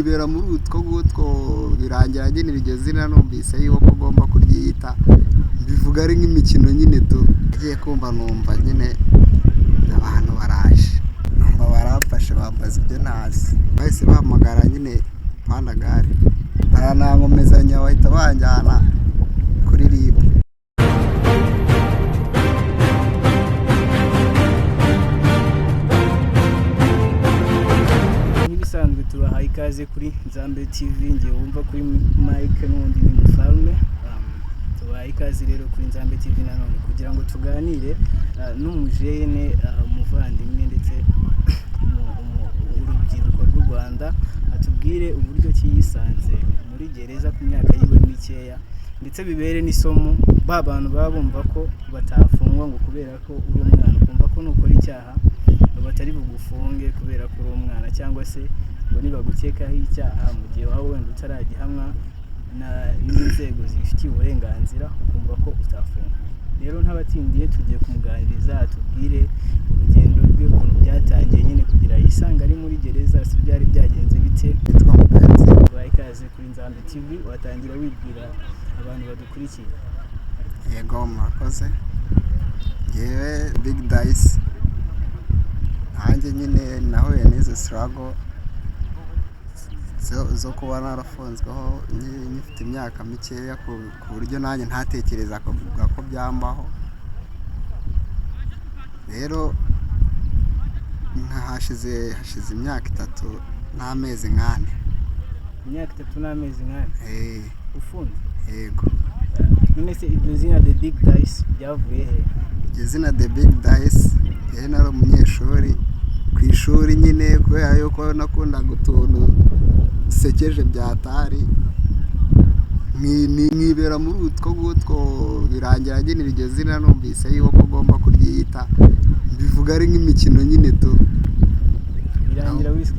nkibera muri utwo gutwo birangira nyine iryo zina numvise yuko ugomba kuryita bivuga ari nk'imikino nyine tugiye kumva numva nyine abantu baraje numva barafashe bambaza ibyo ntazi bahise bahamagara nyine pandagare baranankomezanya bahita banjyana kuri RIB. Nk'ibisanzwe tubahaye ikaze kuri Nzambe TV, ngiye wumva kuri Mike n'undi ni Mufarme. Tubahaye ikaze rero kuri Nzambe TV nanone kugira ngo tuganire n'umujene umuvandimwe ndetse urubyiruko rw'u Rwanda atubwire uburyo ki yisanze muri gereza ku myaka yiwe mikeya, ndetse bibere n'isomo ba bantu baba bumva ko batafungwa ngo kubera ko uri umwana, kumva ko nukora icyaha batari bugufunge kubera ko uri umwana, cyangwa se ngo nibagukekaho icyaha mu gihe waba wenda utaragihamwa n'inzego zibifitiye uburenganzira ukumva ko utafungwa. Rero ntabatindiye tugiye kumuganiriza atubwire urugendo rwe ukuntu byatangiye nyine kugira yisanga ari muri gereza, si byari byagenze bite. Tubahaye ikaze kuri Nzambe TV, watangira wibwira abantu badukurikiye. Yego murakoze, yewe Big Dice nanjye nyine nahuye n'izo struggle zo kuba narafunzweho nyifite imyaka mikeya ku buryo nanjye ntatekereza ko byambaho. Rero hashize imyaka 3 n'amezi 4. Imyaka 3 n'amezi 4 ufunze? Yego. None se iryo zina The Big Dice ryavuye he? Iryo zina The Big Dice yewe nari umunyeshuri ku ishuri nyine, kubera yuko nakundaga utuntu dusekeje byatari nkibera muri utwo gutwo birangira nyine iryo zina numvise yuko ugomba kuryita bivuga ari nk'imikino nyine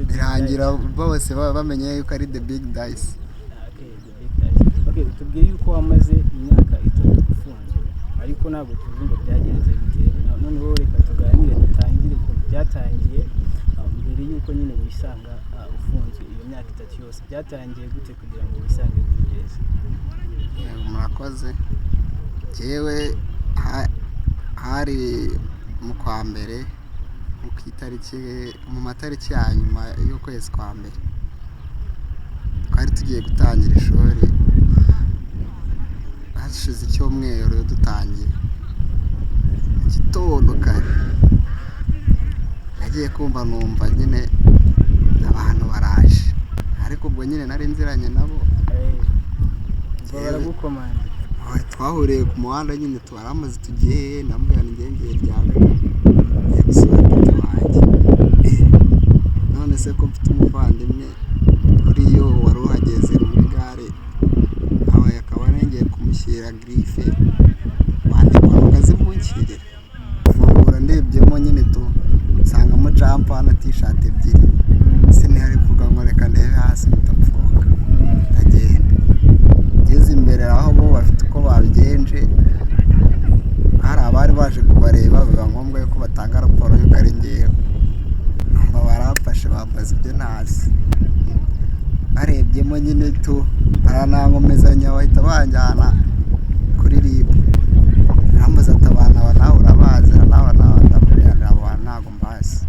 birangira bose bamenye yuko ari The Big Dice. Okay, tubwiye yuko wamaze imyaka 3 ufunzwe, ariko ntabwo tuzi ngo byagenze bite. None wowe reka tuganire dutangire ko byatangiye mbere yuko nyine wisanga ufunzwe iyo myaka 3 yose. Byatangiye gute kugira ngo wisange muri gereza? Murakoze. Jewe hari mu kwa mbere mu matariki ya nyuma y'ukwezi kwa mbere twari tugiye gutangira ishuri, hashize icyumweru dutangiye igitondo kare nagiye kumva numva nyine abantu baraje, ariko ubwo nyine nari nziranye nabo baragukomanda. Twahuriye ku muhanda nyine twaramaze tugiye, ndambwira ngiye ryame gusura wanjye. None se ko mfite umuvandimwe kuri yo wari uhageze muri gare, akaba ngiye kumushyira grife wandikwa mukazi munkirira fungura ndebyemo nyine nsangamo jumper na t-shirt ebyiri, sinihari vuga ngo reka ndebe hasi mutapfunga. Ndagenda ngeze imbere aho bo bafite uko babigenje, hari abari baje kubareba biba ngombwa yuko batanga raporo yuko ari ngewe. Numva barafashe bambaza ibyo ntazi, barebyemo nyine baranankomezanya bahita banjyana kuri RIB. Barambaza ati abana nawe urabazi? Ndababwira abo ntabwo mbazi.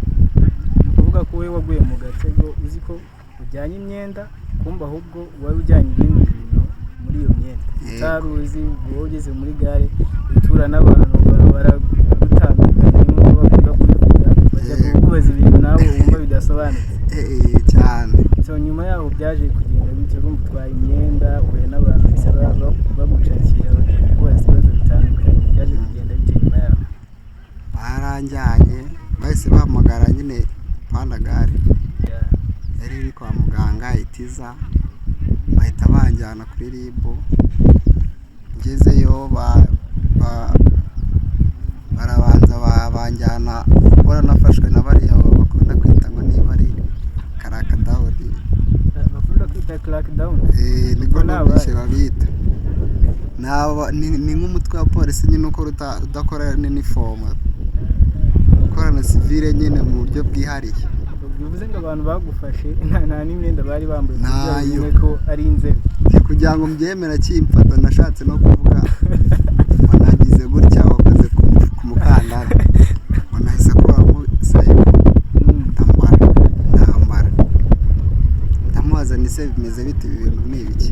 Ni ukuvuga ko wowe waguye mu gatego uzi ko ujyanye imyenda, kumva ahubwo wari ujyanye ibindi bintu muri iyo myenda utari uzi. Wowe ugeze muri gare utura n'abantu baragutambikanye nk'uko bakunda kubivuga, bajya kukubaza ibintu nawe wumva bidasobanutse cyane. So nyuma yaho byaje kugenda bityo, urumva utwaye imyenda uhuye n'abantu bose bagucakira bajya kukubaza ibibazo bitandukanye. Byaje kugenda bityo nyuma yaho? Baranjyanye bahise bahamagara nyine pandagare yari iri kwa muganga itiza, bahita banjyana kuri RIB. Ngezeyo barabanza banjyana, nafashwe na bariya bakunda kwita ngo niba ari crackdown. Bakunda kwita crackdown? Niko nabishe babita. Ni nk'umutwe wa polisi nyine uko udakora uniform, ukorana civile nyine mu buryo bwihariye. bivuze ngo abantu bagufashe nta n'imyenda bari bambaye Ntayo. ko ari inzego kugira ngo mbyemera kimfata nashatse no kuvuga ngo nagize gutya wakoze ku mukandara ngo nahise akuramo sayo ndambara ndamubaza ni se bimeze bite ibi bintu ni ibiki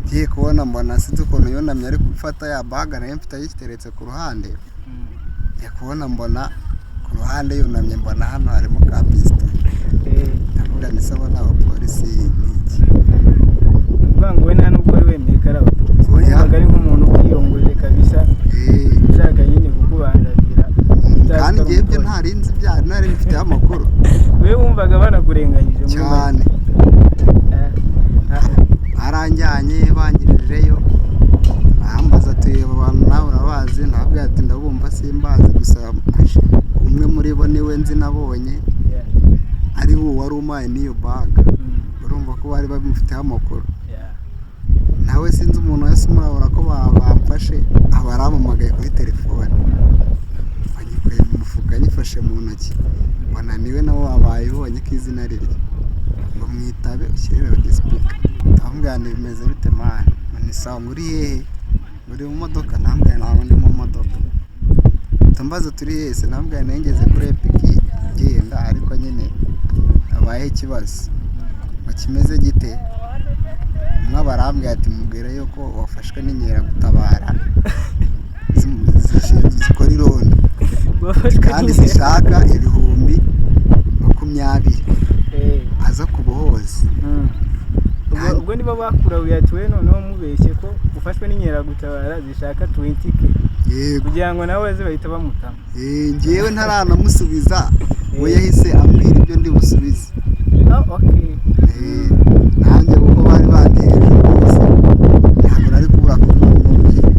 ngiye kubona mbona sinzi ukuntu yunamye ari gufata ya baga nayo mfite ayiteretse ku ruhande ngiye kubona mbona ku ruhande yunamye mbona hano harimo ka pisito ndavuga ni se abo ni abapolisi ni iki ngo we nta nubwo wari wemeye ko ari abapolisi wumvaga ari nk'umuntu wiyongoje kabisa ushaka nyine kukubangamira kandi ngewe ibyo ntarinzi ibyaha nari mfiteho amakuru we wumvaga banakurenganyije cyane baranjyanye bangirijeyo barambaza ati aba bantu nawe urabazi ntabwo ati ndabumva simbazi gusa umwe muri bo niwe nzi nabonye ari wo wari umpaye n'iyo baga urumva ko bari bamufiteho amakuru nawe sinzi umuntu wese murabona ko bamfashe aba arampamagaye kuri telefone bagikuye mu mufuka nyifashe mu ntoki mbona niwe nawe wabaye ubonye ko izina rirye ngo mwitabe ushyirire disipurika ndamubwira ngo bimeze bite mani ni sawa muri hehe muri mu modoka ndamubwira ntabwo ndi mu modoka tumbaze turi hese ndamubwira nayo ngeze kuri epiki ngenda ariko nyine habayeho ikibazo ngo kimeze gite umwe barambwira ati mubwire yuko wafashwe n'inkeragutabara zikora irondo kandi zishaka 20,000 aza kubohoza ubwo niba bakurabuye ati we noneho mubeshye ko ufashwe n'inkeragutabara zishaka 20K kugira ngo nawe baze bahita bamutama ngewe ntaranamusubiza we yahise ambwira ibyo ndi busubize nanjye kuko bari banteje rwose ntabwo nari kubura kumubwira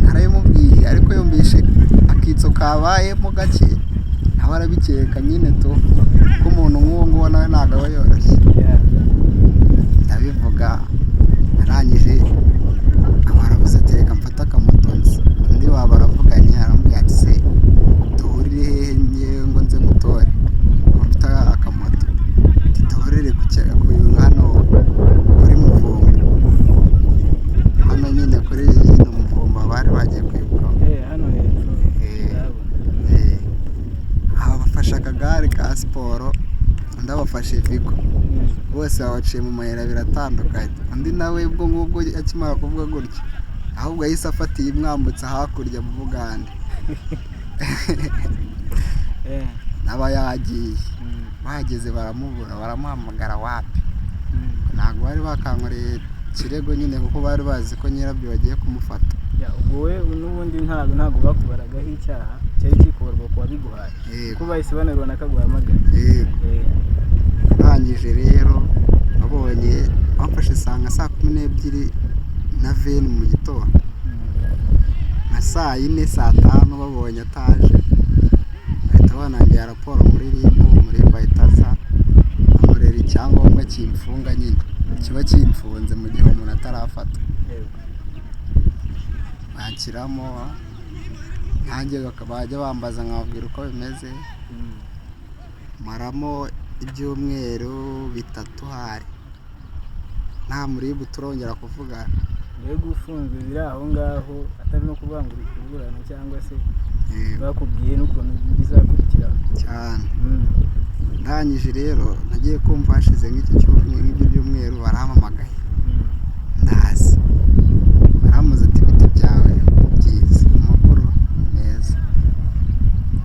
narabimubwiye ariko yumvishe akitso kabayemo gake nawe arabikeka nyine to ko umuntu nk'uwo nguwo nawe ntabwo aba yoroshye ndabivuga arangije abarabuze ati reka mfate akamoto nzi undi waba aravuganye arambwira ati se duhurire hehe ngewe ngo nze mutore mfite akamoto duhurire ku hano kuri Muvumba hano nyine kuri ino Muvumba bari bagiye kwibuka hano hepfo aha bafashe akagare ka siporo undi abafashe vigo bose babaciye mu mayira biratandukanye undi nawe ubwo ngubwo akimara kuvuga gutya ahubwo yahise afatiye imwambutsa hakurya mu Bugande naba yagiye bahageze baramubura baramuhamagara wapi ntabwo bari bakankoreye ikirego nyine kuko bari bazi ko nyirabyo bagiye kumufata ubwo we n'ubundi ntabwo bakubaragaho icyaha cyari kikubarwa ku wabiguhaye kuko bahise banarubona ko aguhamagaye urangije rero babonye bamfashe isanga saa 12:20 mu gitondo nka saa 4 saa 5 babonye ataje bahita banangira raporo muri ribu muri bayitaza amurera icyangombwa kimfunga nyine kiba kimfunze mu gihe umuntu atarafata banshyiramo nanjye bajya bambaza nkababwira uko bimeze maramo ibyumweru 3 hari nta muribu turongera kuvugana mbega ufunzwe biri aho ngaho atari no kubangura kuburana cyangwa se bakubwiye n'ukuntu bizakurikiraho cyane ndangije rero nagiye kumva hashize nk'ibyo byumweru barampamagaye ndazi baramuze ati ibiti byawe byiza amakuru meza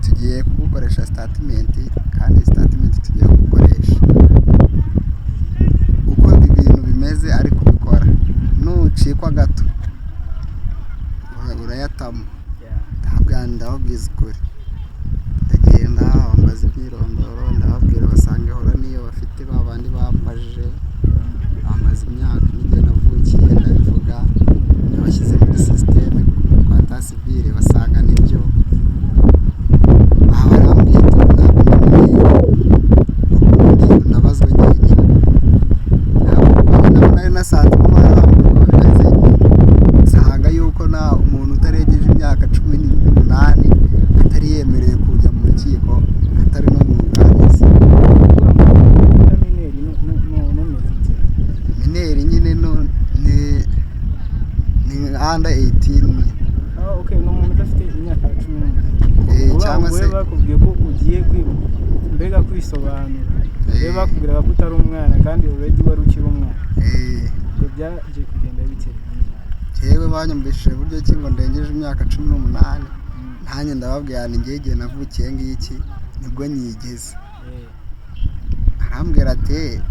tugiye kugukoresha statement kandi statement tugiye gukoresha uko ibintu bimeze ari kubikora nucikwa gato urayatamo ndababwiza ukuri ndagenda bambaza imyirondoro ndababwira basanga ihora niyo bafite babandi bambajije bamaze imyaka n'igihe navukiye ndabivuga nabashyize muri systeme kwa tasivire basanga nibyo barambwiye nabazwe nyine nabo nari nasanze mu bana bamwe bimeze nsanga yuko nta umuntu utarengeje imyaka 18 atari yemerewe kujya mu rukiko atari no mu nganizi under 18. Okay, ni umuntu udafite imyaka 18. Cyangwa se bakubwiye ko ugiye mbega kwisobanura. Bakubwiraga ko utari umwana kandi already wari ukiri umwana. Ubwo byaje kugenda bikera. Yewe banyumvishije buryo ki ngo ndengeje imyaka 18, nanjye ndababwira ni ngiye igihe navukiye ngiki nibwo nyigeze. Arambwira ati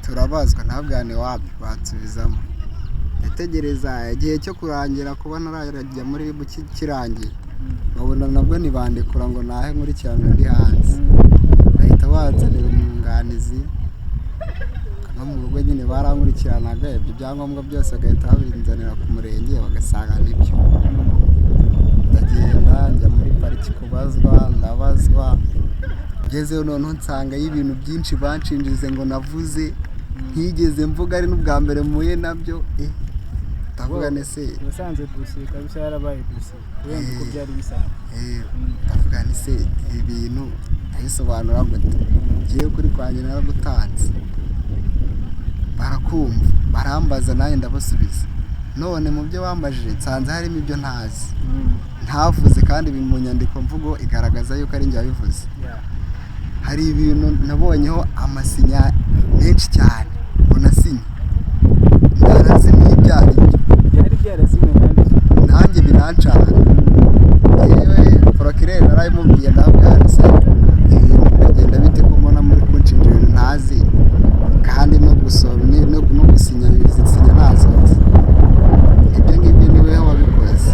turabazwa, ntabwo ni wapi batsubizamo. Ndategereza igihe cyo kurangira kuba narajya muri kirangiye, babona nabwo ntibandikura ngo nahe nkurikirana ndi hanze. Bahita bazanira umwunganizi, no mu rugo nyine barankurikiranaga ibyo byangombwa byose agahita babinzanira ku murenge bagasanga nibyo. Ndagenda njya muri pariki kubazwa, ndabazwa, ngezeyo noneho nsanga y'ibintu byinshi banshinjize ngo navuze ntigeze mvuga, ari n'ubwa mbere muye nabyo. Ndavuga nese usanze dosiye kabisa yarabaye dosiye wenda uko byari bisanzwe. Ndavuga nese ibi bintu ayisobanura gute, ngiye kuri kwanjye naragutanze, barakumva barambaza nanjye ndabasubiza. None mu byo bambajije nsanze harimo ibyo ntazi ntavuze, kandi biri mu nyandiko mvugo igaragaza yuko ari njye wabivuze. Hari ibintu nabonyeho amasinya menshi cyane ngo nasinye, narasinye ibyari byari byarasinye nanjye binancana. Yewe procureur narayimubwiye ndabwanditse ibintu biragenda bite ko mbona muri kunshinja ibintu ntazi, kandi no gusoma no gusinya ibisinya nazotse. Ibyo ngibyo niwe wabikoze.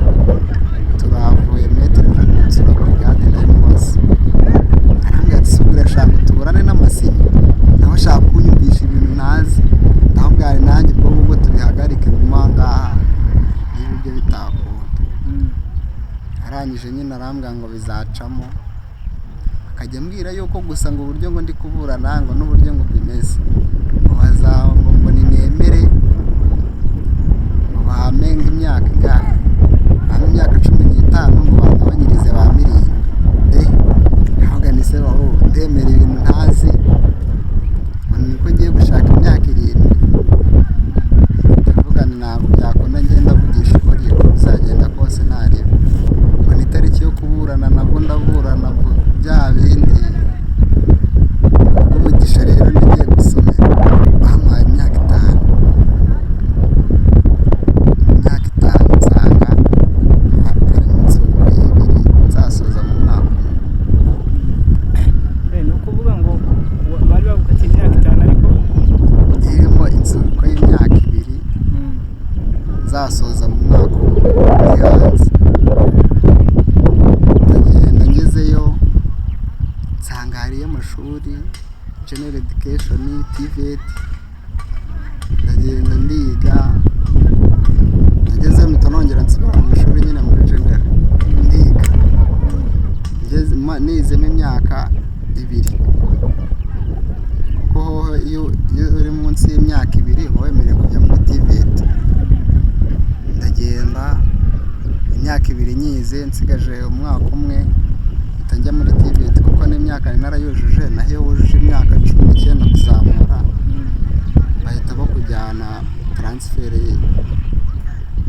Turavuye metero nsura brigade ndayimubaza, arambwira ati subira shaka tuburane n'amasinya, nawe shaka kunyumvisha ibintu ntazi. Ndabwira nanjye ubwo tubihagarike mu mangaha n'ibyo bitakunda. Arangije nyine arambwira ngo bizacamo, akajya mbwira yuko gusa ngo uburyo ngo ndi kuburana ngo n'uburyo ngo bimeze ngo nemere bamenga imyaka ingahe, hano imyaka 15 ngo bagabanyirize ba miliyoni. Ntabwo nise baho ndemera ibintu ntazi, niko ngiye gushaka imyaka 7. Ndavuga ni ntabwo byakunda ngenda vugisha ukuri ko bizagenda kose ntareba. Ngo ni itariki yo kuburana nabwo ndaburana bya bindi. Umugisha rero nigiye gusomera bampaye imyaka 5. Nsanga hari inzu nzasoza mu mwaka. Ni ukuvuga ngo bari bagukatiye imyaka 5 ariko irimo inzu y'imyaka 2 nzasoza mu mwaka uri hanze. Ndagenda ngezeyo nsanga hariyo amashuri General Education, TVET. Ndagenda ndiga, nagezeyo mpita nongera nsubira mu ishuri nyine muri General ndiga. Nizemo imyaka 2, kuko iyo uri munsi y'imyaka 2 uba wemerewe kujya muri TVET. Ndagenda imyaka 2 nyize, nsigaje umwaka umwe mpita njya muri TVET, kuko n'imyaka narayujuje. Naho iyo wujuje imyaka 19 kuzamura bahita bakujyana transfer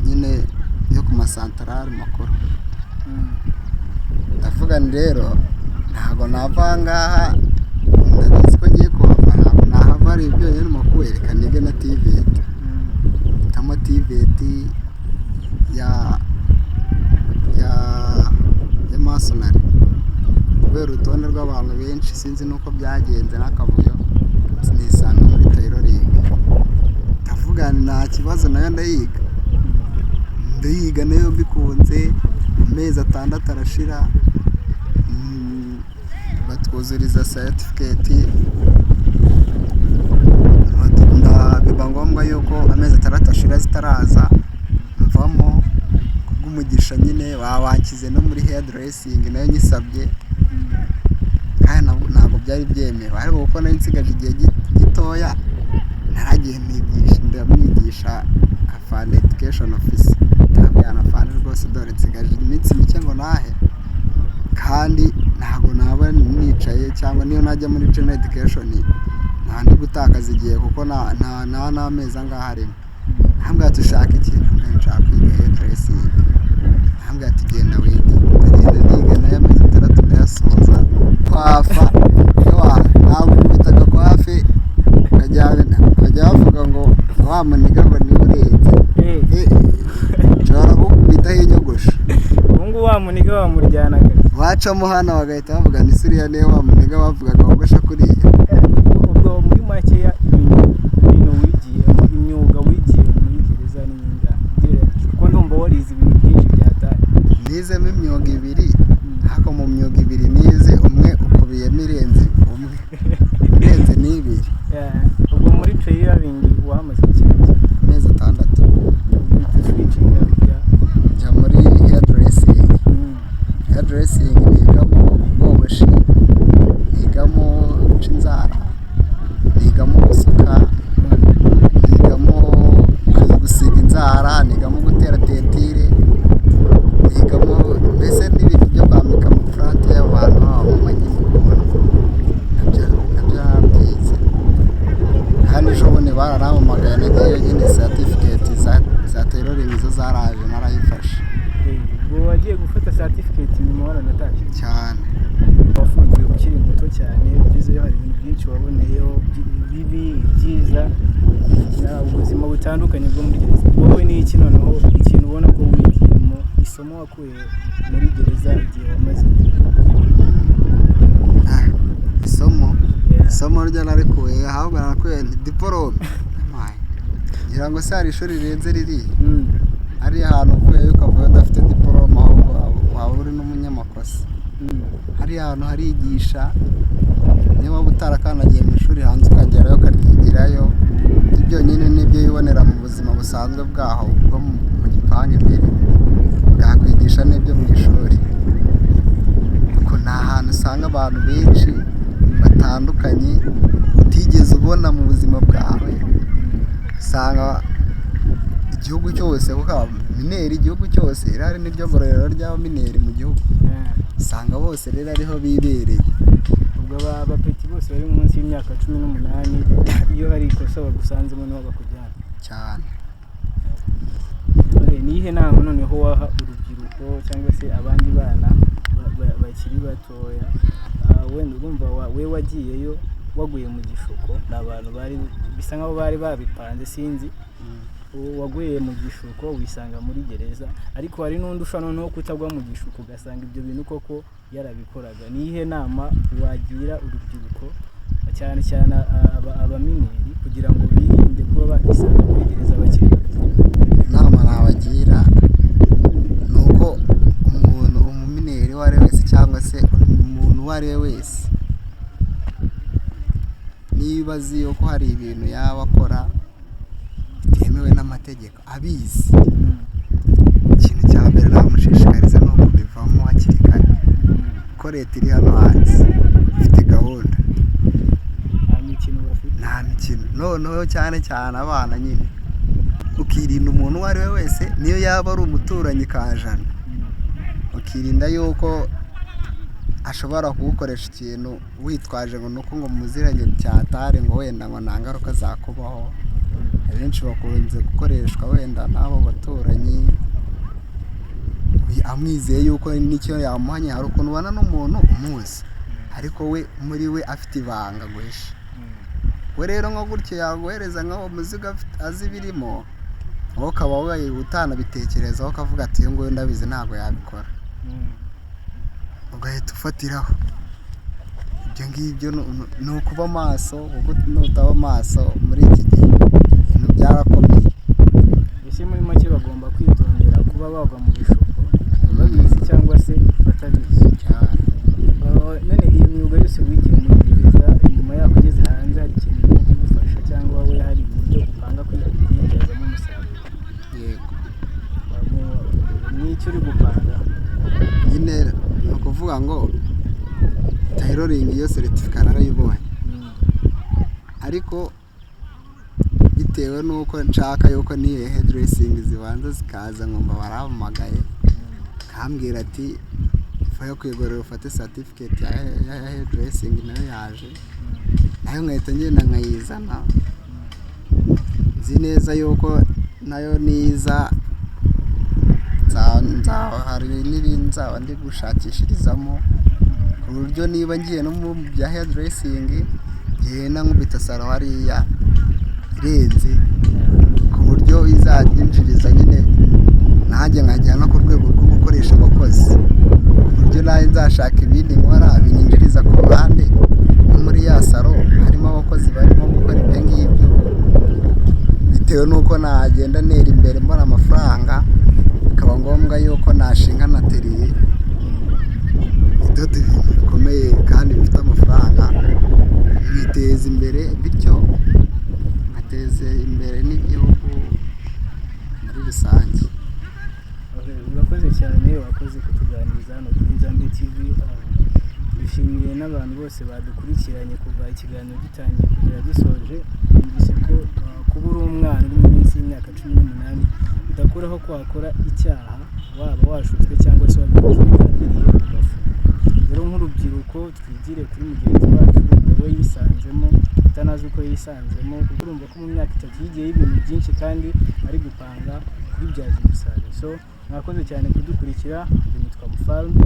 nyine yo ku masantarari makuru. Ndavuga ni rero ntago nava ngaha, ndabizi ko ngiye kuhava, ntabwo nahava ari ibyo nyine mu kwereka nige na TVET. Tamo TVET ya masonari, kubera urutonde rw'abantu benshi sinzi nuko byagenze n'akavuyo nisanga muri tailoring. Ndavuga nta kibazo nayo ndayiga nayo bikunze. Amezi 6 arashira, batwuzuriza certificate. Biba ngombwa yuko amezi 6 ashira zitaraza mvamo, kubw'umugisha nyine babankize no muri hairdressing nayo nyisabye, kandi ntabwo byari byemewe. Ariko kuko nari nsigaje igihe gitoya naragiye ndamwigisha afande education officer. Ndabwira afande rwose dore nsigaje iminsi mike ngo nahe, kandi ntabwo naba nicaye, cyangwa niyo najya muri General Education ntandi gutakaza igihe kuko nta n'amezi angahe arimo. hambwa tushaka ikintu nshaka kwiga hairdressing hambwa tugenda wiga tugenda niga nayo amezi 3 ndayasoza kwafa ntabwo bitaga kwafi bajya bavuga ngo wa muniga ngo ni urenze jora bitaho inyogosho ubungu wa muniga wamuryanaga wacamo hano bagahita bavuga ni suriya niyo wa muniga bavugaga wogosha kuriya ubwo muri makeya ibintu wigiyemo imyuga wigiye muri gereza n'imyuga kuko ndumva warize ibintu byinshi byataye nizemo imyuga ibiri hako mu myuga ibiri nize umwe ukubiyemo irenze umwe irenze n'ibiri ubwo muri training wahamaze ikintu amezi 6 switching jya muri hairdressing nigamo ubwogoshi nigamo guca inzara nigamo gusuka nigamo gusiga inzara nigamo gutera tentire nigamo mbese n'ibintu byo kwambika amafaranga y'abantu mu manyikuru nabyo nabyize kandi ejobundi bararamamagaye nagiye nyine certificate za tailoring zo zaraje narayifashe ubwo wagiye gufata certificate nyuma waranatashye cyane wafunzwe ukiri muto cyane ugezeyo hari ibintu byinshi waboneyeho bibi byiza ubuzima butandukanye bwo muri gereza wowe ni iki noneho ikintu ubona ko wigiyemo isomo wakuye muri gereza igihe wamaze isomo ryo narikuye ahubwo narakuye diplome ngira ngo se hari ishuri rirenze riri hari ahantu ukuye ukavuga udafite diplome ahubwo waba uri n'umunyamakosa hari ahantu harigisha niba waba utarakandagiye mu ishuri hanze ukagerayo ukaryigirayo ibyo nyine nibyo yibonera mu buzima busanzwe bwaho bwo mu gipangu imbere bwakwigisha n'ibyo mu ishuri kuko ni ahantu usanga abantu benshi batandukanye utigeze ubona mu buzima bwawe usanga igihugu cyose kuko mineri igihugu cyose irari n'iryo gororero ry'abamineri mu gihugu usanga bose rero ariho bibereye ubwo abapeti bose bari munsi y'imyaka 18 iyo hari ikosa bagusanzemo niho bakujyana cyane nihe nama noneho waha urubyiruko cyangwa se abandi bana bakiri batoya wenda urumva we wagiyeyo waguye mu gishuko n'abantu bari bisa nkaho bari babipanze sinzi waguye mu gishuko wisanga muri gereza ariko hari n'undi ushobora no kutagwa mu gishuko ugasanga ibyo bintu koko yarabikoraga nihe nama wagira urubyiruko cyane cyane abamineri kugira ngo birinde kuba bakisanga muri gereza bakiri bato inama nabagira nuko umumineri uwo ari we wese cyangwa se umuntu uwo ari we wese niba azi yuko hari ibintu yaba akora bitemewe n'amategeko abizi ikintu cya mbere namushishikariza ni ukubivamo hakiri kare ko leta iri hano hanze ifite gahunda nta mikino noneho cyane cyane abana nyine ukirinda umuntu uwo ari we wese niyo yaba ari umuturanyi kajana ukirinda yuko ashobora kugukoresha ikintu witwaje ngo nuko ngo muziranye cyatare ngo wenda ngo nta ngaruka zakubaho abenshi bakunze gukoreshwa wenda n'abo baturanyi amwizeye yuko n'icyo yamuhanye hari ukuntu ubana n'umuntu umuzi ariko we muri we afite ibanga guhisha we rero nko gutyo yaguhereza nk'aho muziga azi birimo wowe ukaba utanabitekerezaho ukavuga ati iyo nguyu ndabizi ntabwo yabikora ugahita ufatiraho ibyo ngibyo ni ukuba maso kuko nutaba maso muri iki gihe ibintu byarakomeye mbese muri make bagomba kwitondera kuba bagwa mu bishuko babizi cyangwa se batabizi cyane none iyi myuga yose wigiye muri gereza nyuma yaho ugeze hanze hari ikintu cyo kugufasha cyangwa we hari uburyo upanga kuyibyazamo umusaruro yego n'icyo uri gupanga nyine ni ukuvuga ngo tailoring iyo certificate narayibonye ariko bitewe nuko nshaka yuko niyo hairdressing zibanza zikaza ngomba barahamagaye kambwira ati yo kwigorera ufate certificate ya hairdressing nayo yaje nayo nkahita ngenda nkayizana nzi neza yuko nayo niza hari n'ibindi nzaba ndi gushakishirizamo ku buryo niba ngiye no mu bya hairdressing ngenda nkubita salo hariya irenze ku buryo izanyinjiriza nyine nanjye nkajya no ku rwego rwo gukoresha abakozi ku buryo nawe nzashaka ibindi nkora binyinjiriza ku ruhande no muri ya salo harimo abakozi barimo gukora ibyo ngibyo bitewe n'uko nagenda ntera imbere mbona amafaranga bikaba ngombwa yuko nashinga na teriye idoda ibintu bikomeye kandi bifite amafaranga nkiteza imbere bityo nkateza imbere n'igihugu muri rusange. Urakoze cyane wakoze kutuganiriza hano kuri Nzambe TV. Bishimiye n'abantu bose badukurikiranye kuva ikiganiro gitangiye kugera gisoje. Numvise ko kuba uri umwana uri munsi y'imyaka 18 bidakuraho ko wakora icyaha waba washutswe cyangwa se wabigambiriye ugafunga. Rero nk'urubyiruko twigire kuri mugenzi wacu uwo yisanzemo utanazi uko yisanzemo kuko urumva ko mu myaka 3 yigiye ibintu byinshi kandi ari gupanga kubibyaza umusaruro. So mwakoze cyane kudukurikira. Nitwa Mufalme.